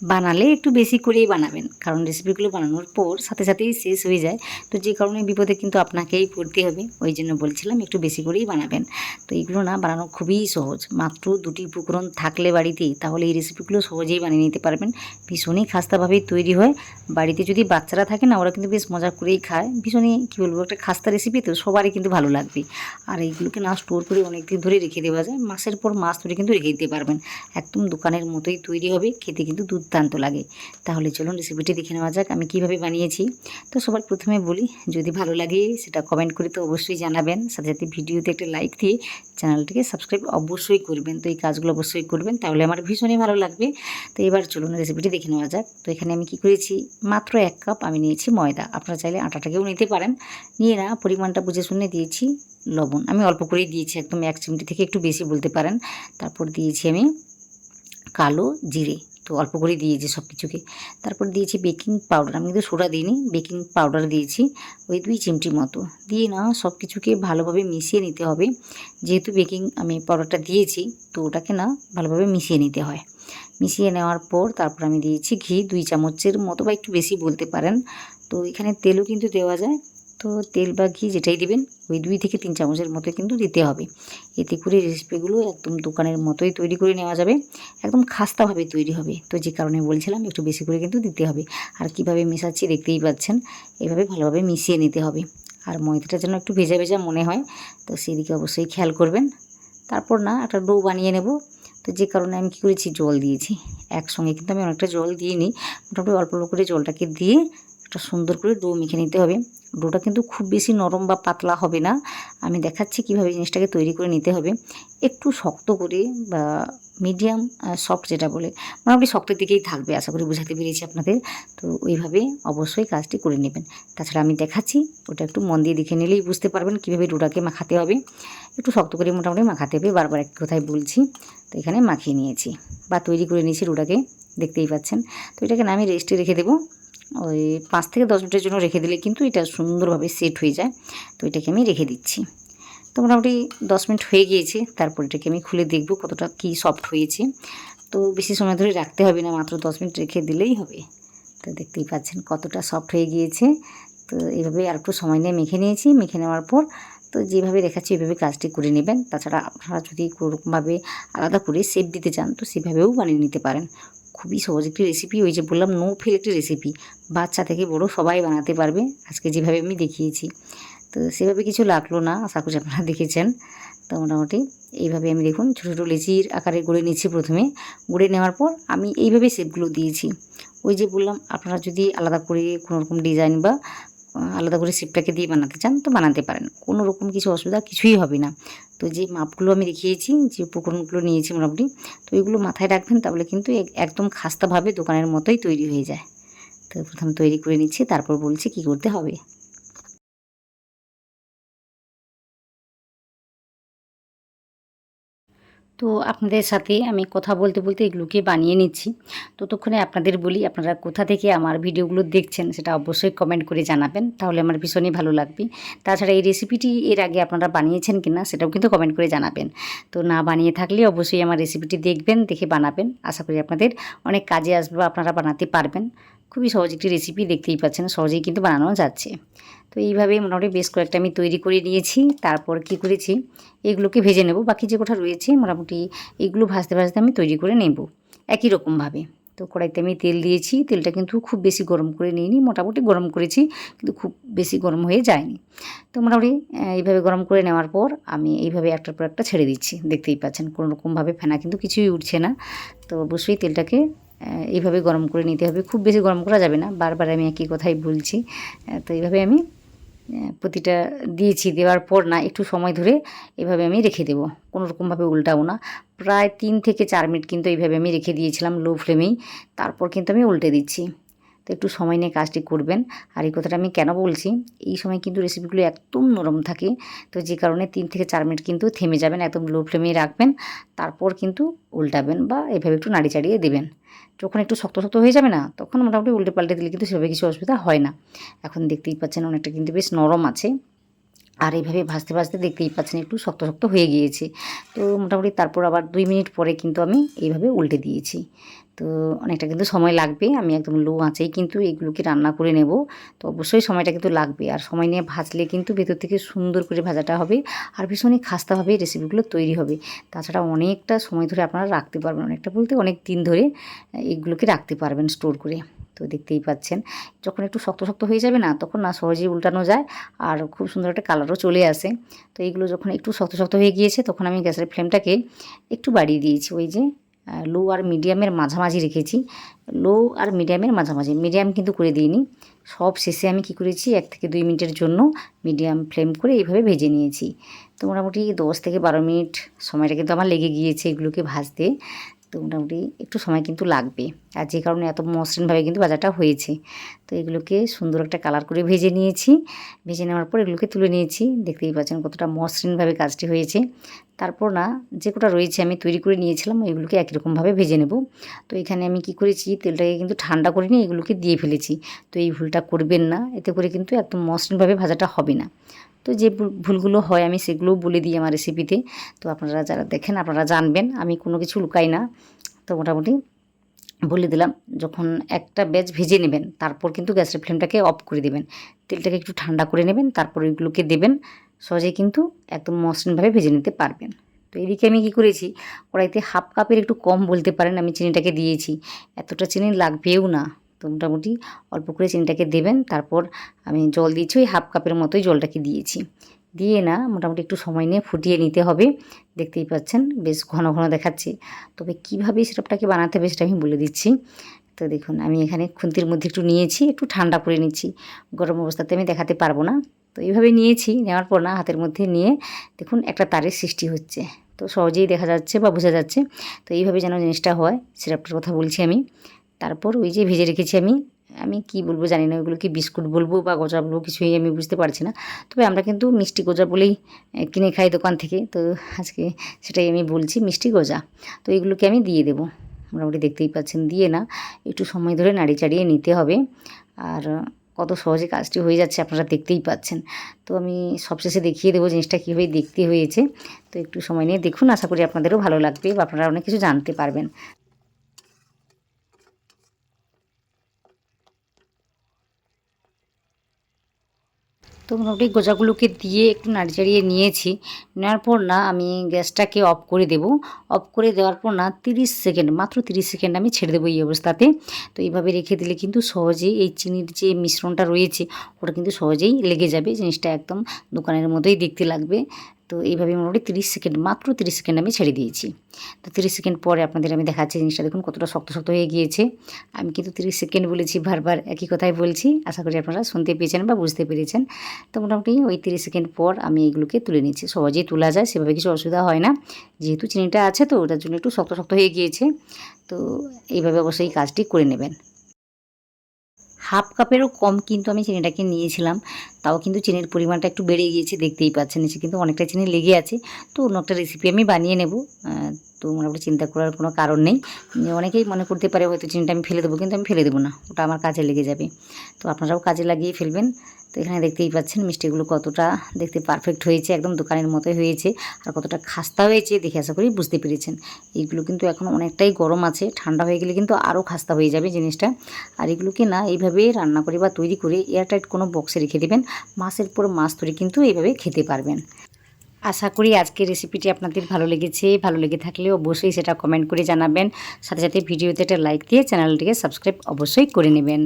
বানালে একটু বেশি করেই বানাবেন, কারণ রেসিপিগুলো বানানোর পর সাথে সাথেই শেষ হয়ে যায়। তো যে কারণে বিপদে কিন্তু আপনাকেই পড়তে হবে, ওই জন্য বলছিলাম একটু বেশি করেই বানাবেন। তো এইগুলো না বানানো খুবই সহজ, মাত্র দুটি উপকরণ থাকলে বাড়িতে তাহলে এই রেসিপিগুলো সহজেই বানিয়ে নিতে পারবেন। ভীষণই খাস্তাভাবেই তৈরি হয়। বাড়িতে যদি বাচ্চারা থাকে না, ওরা কিন্তু বেশ মজা করেই খায়। ভীষণই কী বলবো, একটা খাস্তা রেসিপি তো সবারই কিন্তু ভালো লাগবে। আর এইগুলোকে না স্টোর করে অনেক দিন ধরে রেখে দেওয়া যায়, মাসের পর মাস ধরে কিন্তু রেখে দিতে পারবেন। একদম দোকানের মতোই তৈরি হবে, খেতে কিন্তু দুর্দান্ত লাগে। তাহলে চলুন রেসিপিটি দেখে নেওয়া যাক আমি কীভাবে বানিয়েছি। তো সবার প্রথমে বলি, যদি ভালো লাগে সেটা কমেন্ট করে তো অবশ্যই জানাবেন, সাথে সাথে ভিডিওতে একটা লাইক দিয়ে চ্যানেলটিকে সাবস্ক্রাইব অবশ্যই করবেন। তো এই কাজগুলো অবশ্যই করবেন, তাহলে আমার ভীষণই ভালো লাগবে। তো এবার চলুন রেসিপিটি দেখে নেওয়া যাক। তো এখানে আমি কি করেছি, মাত্র 1 কাপ আমি নিয়েছি ময়দা, আপনারা চাইলে আটাটাকেও নিতে পারেন। নিয়ে না পরিমাণটা বুঝে শুনে দিয়েছি লবণ, আমি অল্প করেই দিয়েছি, একদম 1 চিমটি থেকে একটু বেশি বলতে পারেন। তারপর দিয়েছি আমি কালো জিরে, তো অল্প করে দিয়েছি সব কিছুকে। তারপর দিয়েছি বেকিং পাউডার, আমি কিন্তু সোডা দিইনি, বেকিং পাউডার দিয়েছি ওই 2 চিমটি মতো। দিয়ে না সব কিছুকে ভালোভাবে মিশিয়ে নিতে হবে। যেহেতু বেকিং আমি পাউডারটা দিয়েছি, তো ওটাকে না ভালোভাবে মিশিয়ে নিতে হয়। মিশিয়ে নেওয়ার পর তারপর আমি দিয়েছি ঘি 2 চামচের মতো বা একটু বেশি বলতে পারেন। তো এখানে তেলও কিন্তু দেওয়া যায়, তো তেল বা ঘি যেটাই দিবেন ওই 2 থেকে 3 চামচের মতো কিন্তু দিতে হবে। এতে করে রেসিপিগুলো একদম দোকানের মতোই তৈরি করে নেওয়া যাবে, একদম খাস্তাভাবে তৈরি হবে। তো যে কারণে বলছিলাম একটু বেশি করে কিন্তু দিতে হবে। আর কিভাবে মেশাচ্ছি দেখতেই পাচ্ছেন, এভাবে ভালোভাবে মিশিয়ে নিতে হবে। আর ময়দাটা যেন একটু ভেজা ভেজা মনে হয়, তো সেদিকে অবশ্যই খেয়াল করবেন। তারপর না একটা ডো বানিয়ে নেব। তো যে কারণে আমি কী করেছি, জল দিয়েছি একসঙ্গে, কিন্তু আমি অনেকটা জল দিইনি, মোটামুটি অল্প অল্প করে জলটাকে দিয়ে একটা সুন্দর করে ডো মেখে নিতে হবে। ডোটা কিন্তু খুব বেশি নরম বা পাতলা হবে না, আমি দেখাচ্ছি কীভাবে জিনিসটাকে তৈরি করে নিতে হবে। একটু শক্ত করে বা মিডিয়াম সফট যেটা বলে, মোটামুটি শক্তের দিকেই থাকবে, আশা করি বোঝাতে পেরেছি আপনাদের। তো ওইভাবে অবশ্যই কাজটি করে নেবেন। তাছাড়া আমি দেখাচ্ছি, ওটা একটু মন দিয়ে দেখে নিলেই বুঝতে পারবেন কীভাবে ডোটাকে মাখাতে হবে। একটু শক্ত করে মোটামুটি মাখাতে হবে, বারবার এক কথাই বলছি। তো এখানে মাখিয়ে নিয়েছি বা তৈরি করে নিয়েছি ডোটাকে, দেখতেই পাচ্ছেন। তো এটাকে না আমি রেস্টে রেখে দেবো, ওই 5 থেকে 10 মিনিটের জন্য রেখে দিলে কিন্তু এটা সুন্দরভাবে সেট হয়ে যায়। তো এটাকে আমি রেখে দিচ্ছি। তো মোটামুটি 10 মিনিট হয়ে গিয়েছে, তারপর এটাকে আমি খুলে দেখব কতটা কী সফট হয়েছে। তো বেশি সময় ধরে রাখতে হবে না, মাত্র 10 মিনিট রেখে দিলেই হবে। তো দেখতেই পাচ্ছেন কতটা সফট হয়ে গিয়েছে। তো এইভাবে আর একটু সময় নিয়ে মেখে নিয়েছি, মেখে নেওয়ার পর তো যেভাবে দেখাচ্ছি এভাবে কাজটি করে নেবেন। তাছাড়া আপনারা যদি কোনোরকমভাবে আলাদা করে শেপ দিতে চান, তো সেভাবেও বানিয়ে নিতে পারেন। খুবই সহজ একটি রেসিপি, ওই যে বললাম নো ফেল একটি রেসিপি, বাচ্চা থেকে বড় সবাই বানাতে পারবে আজকে যেভাবে আমি দেখিয়েছি। তো সেভাবে কিছু লাগলো না, আশা করি আপনারা দেখেছেন। তো মোটামুটি এইভাবে আমি দেখুন ছোটো ছোটো লেচির আকারে গড়ে নিচ্ছি প্রথমে। গড়ে নেওয়ার পর আমি এইভাবে শেপগুলো দিয়েছি। ওই যে বললাম, আপনারা যদি আলাদা করে কোনোরকম ডিজাইন বা আলাদা করে শেপটাকে দিয়ে বানাতে চান তো বানাতে পারেন, কোনো রকম কিছু অসুবিধা কিছুই হবে না। তো যে মাপগুলো আমি দেখিয়েছি, যে উপকরণগুলো নিয়েছি মোটামুটি, তো এগুলো মাথায় রাখবেন, তাহলে কিন্তু একদম খাস্তাভাবে দোকানের মতোই তৈরি হয়ে যায়। তো প্রথম তৈরি করে নিচ্ছি, তারপর বলছি কী করতে হবে। তো আপনাদের সাথে আমি কথা বলতে বলতে এগুলোকে বানিয়ে নিচ্ছি। ততক্ষণে আপনাদের বলি, আপনারা কোথা থেকে আমার ভিডিওগুলো দেখছেন সেটা অবশ্যই কমেন্ট করে জানাবেন, তাহলে আমার ভীষণই ভালো লাগবে। তাছাড়া এই রেসিপিটি এর আগে আপনারা বানিয়েছেন কিনা সেটাও কিন্তু কমেন্ট করে জানাবেন। তো না বানিয়ে থাকলে অবশ্যই আমার রেসিপিটি দেখবেন, দেখে বানাবেন, আশা করি আপনাদের অনেক কাজে আসবে বা আপনারা বানাতে পারবেন। খুবই সহজ একটি রেসিপি, দেখতেই পাচ্ছেন সহজেই কিন্তু বানানো যাচ্ছে। তো এইভাবে মোটামুটি বেশ কয়েকটা আমি তৈরি করে নিয়েছি। তারপর কি করেছি, এগুলোকে ভেজে নেব, বাকি যে কটা রয়েছে মোটামুটি এগুলো ভাজতে ভাজতে আমি তৈরি করে নেব একই রকমভাবে। তো কড়াইতে আমি তেল দিয়েছি, তেলটা কিন্তু খুব বেশি গরম করে নিইনি, মোটামুটি গরম করেছি, কিন্তু খুব বেশি গরম হয়ে যায়নি। তো মোটামুটি এইভাবে গরম করে নেওয়ার পর আমি এইভাবে একটার পর একটা ছেড়ে দিচ্ছি, দেখতেই পাচ্ছেন কোনো রকমভাবে ফেনা কিন্তু কিছুই উঠছে না। তো অবশ্যই তেলটাকে এইভাবে গরম করে নিতে হবে, খুব বেশি গরম করা যাবে না, বারবার আমি একই কথাই বলছি। তো এইভাবে আমি প্রতিটা দিয়েছি, দেওয়ার পর না একটু সময় ধরে এভাবে আমি রেখে দেবো, কোনো রকমভাবে উল্টাবো না। প্রায় 3 থেকে 4 মিনিট কিন্তু এইভাবে আমি রেখে দিয়েছিলাম লো ফ্লেমেই, তারপর কিন্তু আমি উল্টে দিচ্ছি। তো একটু সময় নিয়ে কাজটি করবেন। আর এই কথাটা আমি কেন বলছি, এই সময় কিন্তু রেসিপিগুলো একদম নরম থাকে, তো যে কারণে 3 থেকে 4 মিনিট কিন্তু থেমে যাবেন, একদম লো ফ্লেমেই রাখবেন, তারপর কিন্তু উল্টাবেন বা এভাবে একটু নাড়ি চাড়িয়ে দেবেন। যখন একটু শক্ত শক্ত হয়ে যাবে না, তখন মোটামুটি উল্টে পাল্টে দিলে কিন্তু সেভাবে কিছু অসুবিধা হয় না। এখন দেখতেই পাচ্ছেন অনেকটা কিন্তু বেশ নরম আছে। আর এইভাবে ভাজতে ভাজতে দেখতেই পাচ্ছেন একটু শক্ত শক্ত হয়ে গিয়েছে। তো মোটামুটি তারপর আবার 2 মিনিট পরে কিন্তু আমি এইভাবে উল্টে দিয়েছি। তো অনেকটা কিন্তু সময় লাগবে। আমি একদম লো আঁচেই কিন্তু এগুলোকে রান্না করে নেব। তো অবশ্যই সময়টা কিন্তু লাগবে, আর সময় নিয়ে ভাজলে কিন্তু ভেতর থেকে সুন্দর করে ভাজাটা হবে আর ভীষণই খাস্তাভাবে রেসিপিগুলো তৈরি হবে। তাছাড়া অনেকটা সময় ধরে আপনারা রাখতে পারবেন, অনেকটা বলতে অনেক দিন ধরে এগুলোকে রাখতে পারবেন স্টোর করে। তো দেখতেই পাচ্ছেন যখন একটু শক্ত শক্ত হয়ে যাবে না, তখন না সহজেই উল্টানো যায় আর খুব সুন্দর একটা কালারও চলে আসে। তো এইগুলো যখন একটু শক্ত শক্ত হয়ে গিয়েছে, তখন আমি গ্যাসের ফ্লেমটাকে একটু বাড়িয়ে দিয়েছি। ওই যে লো আর মিডিয়ামের মাঝামাঝি রেখেছি, লো আর মিডিয়ামের মাঝামাঝি, মিডিয়াম কিন্তু করে দিইনি। সব শেষে আমি কি করেছি 1 থেকে 2 মিনিটের জন্য মিডিয়াম ফ্লেম করে এইভাবে ভেজে নিয়েছি। তো মোটামুটি 10 থেকে 12 মিনিট সময়টা কিন্তু আমার লেগে গিয়েছে এগুলোকে ভাজতে। তো মোটামুটি একটু সময় কিন্তু লাগবে, আর যে কারণে এত মসৃণভাবে কিন্তু ভাজাটা হয়েছে। তো এগুলোকে সুন্দর একটা কালার করে ভেজে নিয়েছি। ভেজে নেওয়ার পর এগুলোকে তুলে নিয়েছি। দেখতেই পাচ্ছেন কতটা মসৃণভাবে কাজটি হয়েছে। তারপর না যে কটা রয়েছে আমি তৈরি করে নিয়েছিলাম, এগুলোকে একই রকমভাবে ভেজে নেব। তো এখানে আমি কি করেছি, তেলটাকে কিন্তু ঠান্ডা করে নিয়ে এগুলোকে দিয়ে ফেলেছি। তো এই ভুলটা করবেন না, এতে করে কিন্তু একদম মসৃণভাবে ভাজাটা হবে না। তো যে ভুলগুলো হয় আমি সেগুলোও বলে দিই আমার রেসিপিতে। তো আপনারা যারা দেখেন আপনারা জানবেন, আমি কোনো কিছু লুকাই না। তো মোটামুটি বলে দিলাম, যখন একটা ব্যাচ ভেজে নেবেন তারপর কিন্তু গ্যাসের ফ্লেমটাকে অফ করে দেবেন, তেলটাকে একটু ঠান্ডা করে নেবেন, তারপর ওইগুলোকে দেবেন। সহজেই কিন্তু একদম মসৃণভাবে ভেজে নিতে পারবেন। তো এদিকে আমি কী করেছি, কড়াইতে 1/2 কাপের একটু কম বলতে পারেন আমি চিনিটাকে দিয়েছি। এতটা চিনি লাগবেও না। তো মোটামুটি অল্প করে চিনিটাকে দেবেন। তারপর আমি জল দিয়েছি, ওই 1/2 কাপের মতোই জলটাকে দিয়েছি। দিয়ে না মোটামুটি একটু সময় নিয়ে ফুটিয়ে নিতে হবে। দেখতেই পাচ্ছেন বেশ ঘন ঘন দেখাচ্ছে। তবে কীভাবে সিরাপটাকে বানাতে হবে সেটা আমি বলে দিচ্ছি। তো দেখুন আমি এখানে খুন্তির মধ্যে একটু নিয়েছি, একটু ঠান্ডা করে নিচ্ছি। গরম অবস্থাতে আমি দেখাতে পারবো না। তো এইভাবে নিয়েছি, নেওয়ার পর না হাতের মধ্যে নিয়ে দেখুন একটা তারের সৃষ্টি হচ্ছে। তো সহজেই দেখা যাচ্ছে বা বোঝা যাচ্ছে। তো এইভাবে যেন জিনিসটা হয়, সিরাপটার কথা বলছি আমি। তারপর ওই যে ভেজে রেখেছি আমি, আমি কি বলবো জানি না, ওইগুলো কি বিস্কুট বলবো বা গজা বলবো কিছুই আমি বুঝতে পারছি না। তবে আমরা কিন্তু মিষ্টি গজা বলেই কিনে খাই দোকান থেকে। তো আজকে সেটাই আমি বলছি, মিষ্টি গজা। তো এগুলোকে আমি দিয়ে দেবো। মোটামুটি দেখতেই পাচ্ছেন দিয়ে না একটু সময় ধরে নাড়ি চাড়িয়ে নিতে হবে। আর কত সহজে কাজটি হয়ে যাচ্ছে আপনারা দেখতেই পাচ্ছেন। তো আমি সবশেষে দেখিয়ে দেবো জিনিসটা কীভাবে দেখতে হয়েছে। তো একটু সময় নিয়ে দেখুন, আশা করি আপনাদেরও ভালো লাগবে বা আপনারা অনেক কিছু জানতে পারবেন। তো মোটামুটি গজাগুলোকে দিয়ে একটু নাড়ি চাড়িয়ে নিয়েছি। নেওয়ার পর না আমি গ্যাসটাকে অফ করে দেব। অফ করে দেওয়ার পর না 30 সেকেন্ড, মাত্র 30 সেকেন্ড আমি ছেড়ে দেবো এই অবস্থাতে। তো এইভাবে রেখে দিলে কিন্তু সহজেই এই চিনির যে মিশ্রণটা রয়েছে ওটা কিন্তু সহজেই লেগে যাবে। জিনিসটা একদম দোকানের মতোই দেখতে লাগবে। তো এইভাবে মোটামুটি 30 সেকেন্ড, মাত্র 30 সেকেন্ড আমি ছেড়ে দিয়েছি। তো 30 সেকেন্ড পরে আপনাদের আমি দেখাচ্ছি জিনিসটা দেখুন কতটা শক্ত শক্ত হয়ে গিয়েছে। আমি কিন্তু 30 সেকেন্ড বলেছি, বারবার একই কথাই বলছি। আশা করি আপনারা শুনতে পেয়েছেন বা বুঝতে পেরেছেন। তো মোটামুটি ওই 30 সেকেন্ড পর আমি এগুলোকে তুলে নিচ্ছি। সহজেই তোলা যায়, সেভাবে কিছু অসুবিধা হয় না। যেহেতু চিনিটা আছে তো ওটার জন্য একটু শক্ত শক্ত হয়ে গিয়েছে। তো এইভাবে অবশ্যই কাজটি করে নেবেন। 1/2 কাপেরও কম কিন্তু আমি চিনিটাকে নিয়েছিলাম। তাও কিন্তু চিনির পরিমাণটা একটু বেড়ে গিয়েছে, দেখতেই পাচ্ছেন নিচে কিন্তু অনেকটা চিনি লেগে আছে। তো অন্য একটা রেসিপি আমি বানিয়ে নেব। তো মোটামুটি চিন্তা করার কোনো কারণ নেই। অনেকেই মনে করতে পারে হয়তো চিনিটা আমি ফেলে দেবো, কিন্তু আমি ফেলে দেবো না। ওটা আমার কাজে লেগে যাবে। তো আপনারাও কাজে লাগিয়ে ফেলবেন। তো এখানে দেখতেই পাচ্ছেন মিষ্টিগুলো কতটা দেখতে পারফেক্ট হয়েছে, একদম দোকানের মতোই হয়েছে। আর কতটা খাস্তা হয়েছে দেখে আশা করি বুঝতে পেরেছেন। এইগুলো কিন্তু এখন অনেকটাই গরম আছে, ঠান্ডা হয়ে গেলে কিন্তু আরও খাস্তা হয়ে যাবে জিনিসটা। আর এগুলোকে না এইভাবে রান্না করে বা তৈরি করে এয়ারটাইট কোনো বক্সে রেখে দেবেন। মাসের পর মাস ধরে কিন্তু এইভাবে খেতে পারবেন। আশা করি আজকের রেসিপিটি আপনাদের ভালো লেগেছে। ভালো লেগে থাকলে অবশ্যই সেটা কমেন্ট করে জানাবেন। সাথে সাথে ভিডিওতে একটা লাইক দিয়ে চ্যানেলটিকে সাবস্ক্রাইব অবশ্যই করে নেবেন।